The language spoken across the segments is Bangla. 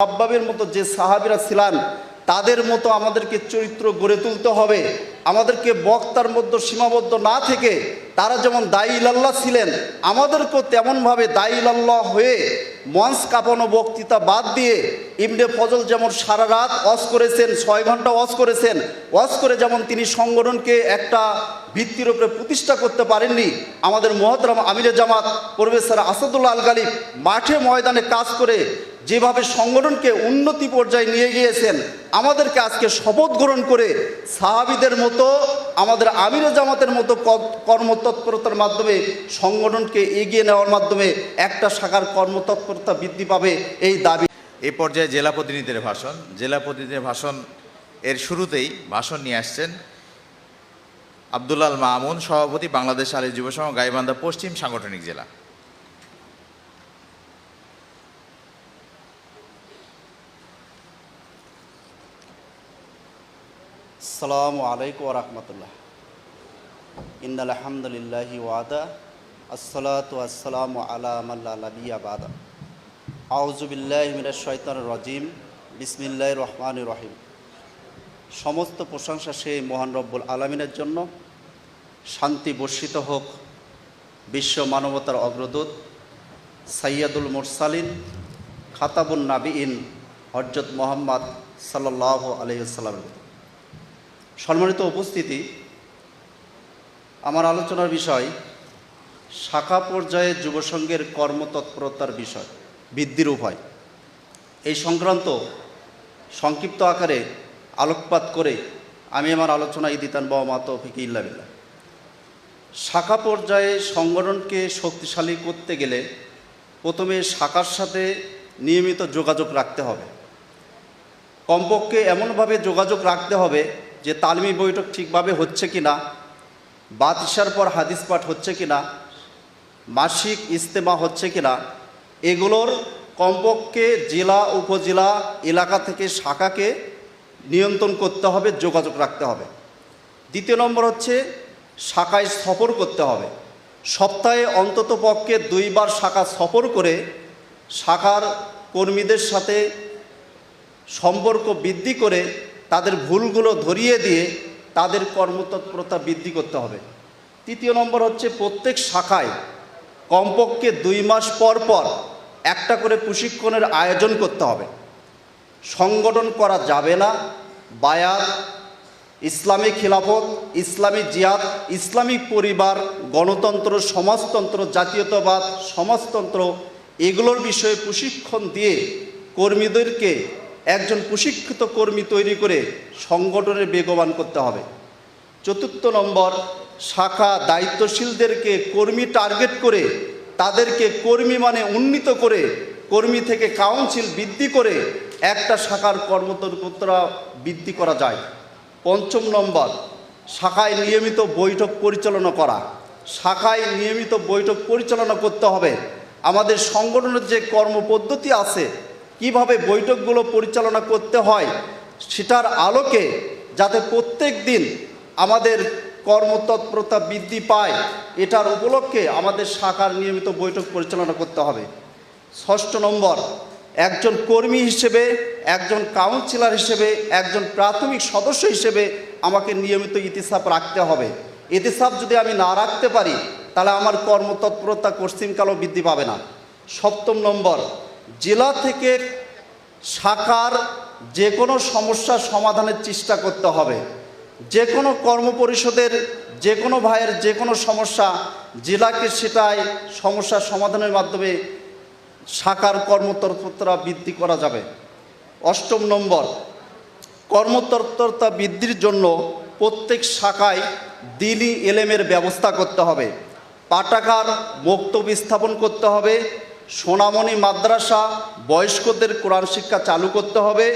খাব্বাবের মতো যে সাহাবীরা ছিলেন তাদের মতো আমাদেরকে চরিত্র গড়ে তুলতে হবে। আমাদেরকে বক্তার মধ্যে সীমাবদ্ধ না থেকে তারা যেমন দায়ী ইলাল্লাহ ছিলেন, আমাদেরকেও তেমনভাবে দায়ী ইলাল্লাহ হয়ে মঞ্চ কাঁপানো বক্তৃতা বাদ দিয়ে ইবনে ফজল যেমন সারা রাত ওয়াজ করেছেন, 6 ঘন্টা ওয়াজ করেছেন, ওয়াজ করে যেমন তিনি সংগঠনকে একটা ভিত্তির উপরে প্রতিষ্ঠা করতে পারেননি, আমাদের মুহতারাম আমিরে জামাত প্রফেসর আসাদুল্লাহ আল গালিব মাঠে ময়দানে কাজ করে যেভাবে সংগঠনকে উন্নতি পর্যায়ে নিয়ে গিয়েছেন, আমাদেরকে আজকে শপথ গ্রহণ করে সাহাবীদের মতো আমাদের আমিরে জামাতের মতো কর্মতৎপরতার মাধ্যমে সংগঠনকে এগিয়ে নেওয়ার মাধ্যমে একটা শাখার কর্মতৎপরতা বৃদ্ধি পাবে, এই দাবি। এই পর্যায়ে জেলা প্রতিনিধির ভাষণ। জেলা প্রতিনিধির ভাষণ এর শুরুতেই ভাষণ নিয়ে আসছেন আব্দুল মামুন, সভাপতি, বাংলাদেশ আলী যুব সংঘ, গাইবান্ধা পশ্চিম সাংগঠনিক জেলা। আসসালামু আলাইকুম ওয়া রাহমাতুল্লাহ। ইন্নাল হামদুলিল্লাহি ওয়াদা আসসালাতু ওয়াসসালামু আলা মান লা নাবিয়্যা বাদা। আউযু বিল্লাহি মিনাশ শাইতানির রাজিম। বিসমিল্লাহির রহমানির রহিম। সমস্ত প্রশংসা সেই মহান রব্বুল আলামিনের জন্য। শান্তি বর্ষিত হোক বিশ্ব মানবতার অগ্রদূত সাইয়্যিদুল মুরসালিন খাতাবুন নাবিয়িন হযরত মুহাম্মদ সাল্লাল্লাহু আলাইহি ওয়াসাল্লাম। সম্মানিত উপস্থিতি, আমার আলোচনার বিষয় শাখা পর্যায়ে যুবসংঘের কর্মতৎপরতার বিষয়, বৃদ্ধির উপায়। এই সংক্রান্ত সংক্ষিপ্ত আকারে আলোকপাত করে আমি আমার আলোচনায় দিতান বা মা তৌফিক ইল্লা বিল্লাহ। শাখা পর্যায়ে সংগঠনকে শক্তিশালী করতে গেলে প্রথমে শাখার সাথে নিয়মিত যোগাযোগ রাখতে হবে। কমপক্ষে এমনভাবে যোগাযোগ রাখতে হবে যে তালিমি বৈঠক ঠিকভাবে হচ্ছে কি না, বাদ ইশার পর হাদিস পাঠ হচ্ছে কি না, মাসিক ইজতেমা হচ্ছে কি না, এগুলোর কমপক্ষে জেলা উপজেলা এলাকা থেকে শাখাকে নিয়ন্ত্রণ করতে হবে, যোগাযোগ রাখতে হবে। দ্বিতীয় নম্বর হচ্ছে শাখায় সফর করতে হবে। সপ্তাহে অন্তত পক্ষে 2 বার শাখা সফর করে শাখার কর্মীদের সাথে সম্পর্ক বৃদ্ধি করে তাদের ভুলগুলো ধরিয়ে দিয়ে তাদের কর্মতৎপরতা বৃদ্ধি করতে হবে। তৃতীয় নম্বর হচ্ছে প্রত্যেক শাখায় কমপক্ষে 2 মাস পর পর একটা করে প্রশিক্ষণের আয়োজন করতে হবে। সংগঠন করা যাবে না বায়াত, ইসলামী খিলাফত, ইসলামী জিহাদ, ইসলামিক পরিবার, গণতন্ত্র, সমাজতন্ত্র, জাতীয়তাবাদ, সমাজতন্ত্র, এগুলোর বিষয়ে প্রশিক্ষণ দিয়ে কর্মীদেরকে একজন প্রশিক্ষিত কর্মী তৈরি করে সংগঠনের বেগবান করতে হবে। চতুর্থ নম্বর, শাখা দায়িত্বশীলদেরকে কর্মী টার্গেট করে তাদেরকে কর্মী মানে উন্নীত করে কর্মী থেকে কাউন্সিল বৃদ্ধি করে একটা শাখার কর্মতৎপরতা বৃদ্ধি করা যায়। পঞ্চম নম্বর, শাখায় নিয়মিত বৈঠক পরিচালনা করা। শাখায় নিয়মিত বৈঠক পরিচালনা করতে হবে। আমাদের সংগঠনের যে কর্মপদ্ধতি আছে, কিভাবে বৈঠকগুলো পরিচালনা করতে হয়, সেটার আলোকে যাতে প্রত্যেক দিন আমাদের কর্মতৎপরতা বৃদ্ধি পায়, এটার উপলক্ষে আমাদের শাখার নিয়মিত বৈঠক পরিচালনা করতে হবে। ষষ্ঠ নম্বর, একজন কর্মী হিসেবে, একজন কাউন্সিলর হিসেবে, একজন প্রাথমিক সদস্য হিসেবে আমাকে নিয়মিত ইতিসাপ রাখতে হবে। ইতিসাপ যদি আমি না রাখতে পারি তাহলে আমার কর্মতৎপরতা কশ্চিনকালও বৃদ্ধি পাবে না। সপ্তম নম্বর, জেলা থেকে শাখার যে কোনো সমস্যার সমাধানের চেষ্টা করতে হবে। যে কোনো কর্মপরিষদের যে কোনো ভাইয়ের যে কোনো সমস্যা জেলাকে সেটাই সমস্যার সমাধানের মাধ্যমে শাখার কর্মতৎপরতা বৃদ্ধি করা যাবে। অষ্টম নম্বর, কর্মতৎপরতা বৃদ্ধির জন্য প্রত্যেক শাখায় দ্বীনি এলেমের ব্যবস্থা করতে হবে। পাঠাগার বক্তব্য স্থাপন করতে হবে। সোনামণি মাদ্রাসা বয়স্কদের কোরআন শিক্ষা চালু করতে হবে।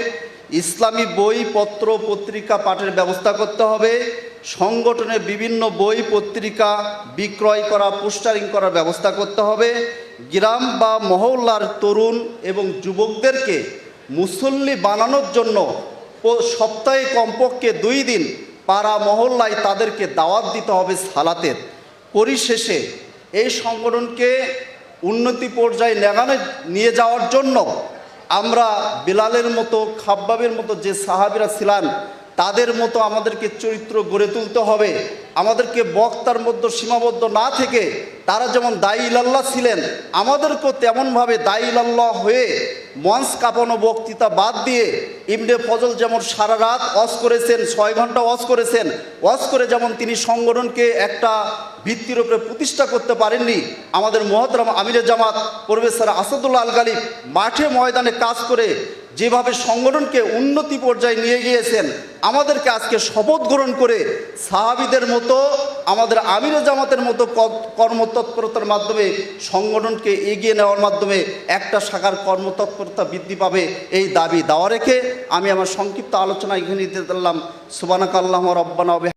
ইসলামী বই পত্র পত্রিকা পাঠের ব্যবস্থা করতে হবে। সংগঠনের বিভিন্ন বই পত্রিকা বিক্রয় করা, পোস্টারিং করার ব্যবস্থা করতে হবে। গ্রাম বা মহল্লার তরুণ এবং যুবকদেরকে মুসল্লি বানানোর জন্য সপ্তাহে কমপক্ষে 2 দিন পাড়া মহল্লায় তাদেরকে দাওয়াত দিতে হবে সালাতের। পরিশেষে এই সংগঠনকে উন্নতি পর্যায়ে নিয়ে যাওয়ার জন্য আমরা বিলালের মতো, খাব্বাবের মতো যে সাহাবীরা ছিলেন তাদের মতো আমাদেরকে চরিত্র গড়ে তুলতে হবে। আমাদেরকে বক্তার মধ্যে সীমাবদ্ধ না থেকে তারা যেমন দায়ী ইলাল্লাহ ছিলেন, আমাদেরকেও তেমনভাবে দায়ী ইলাল্লাহ হয়ে মঞ্চ কাঁপানো বক্তৃতা বাদ দিয়ে ইবনে ফজল যেমন সারা রাত ওয়াজ করেছেন, 6 ঘন্টা ওয়াজ করেছেন, ওয়াজ করে যেমন তিনি সংগঠনকে একটা ভিত্তির উপরে প্রতিষ্ঠা করতে পারেননি, আমাদের মহতরম আমিরে জামাত প্রফেসর আসাদুল্লাহ আল গালিব মাঠে ময়দানে কাজ করে যেভাবে সংগঠনকে উন্নতি পর্যায়ে নিয়ে গিয়েছেন, আমাদেরকে আজকে শপথ গ্রহণ করে সাহাবীদের মতো, আমাদের আমিরে জামাতের মতো কর্মতৎপরতার মাধ্যমে সংগঠনকে এগিয়ে নেওয়ার মাধ্যমে একটা শাখার কর্মতৎপরতা বৃদ্ধি পাবে, এই দাবি দাওয়া রেখে আমি আমার সংক্ষিপ্ত আলোচনা এখানে দিতে দিলাম। সুবহানাকাল্লাহুম্মা রাব্বানা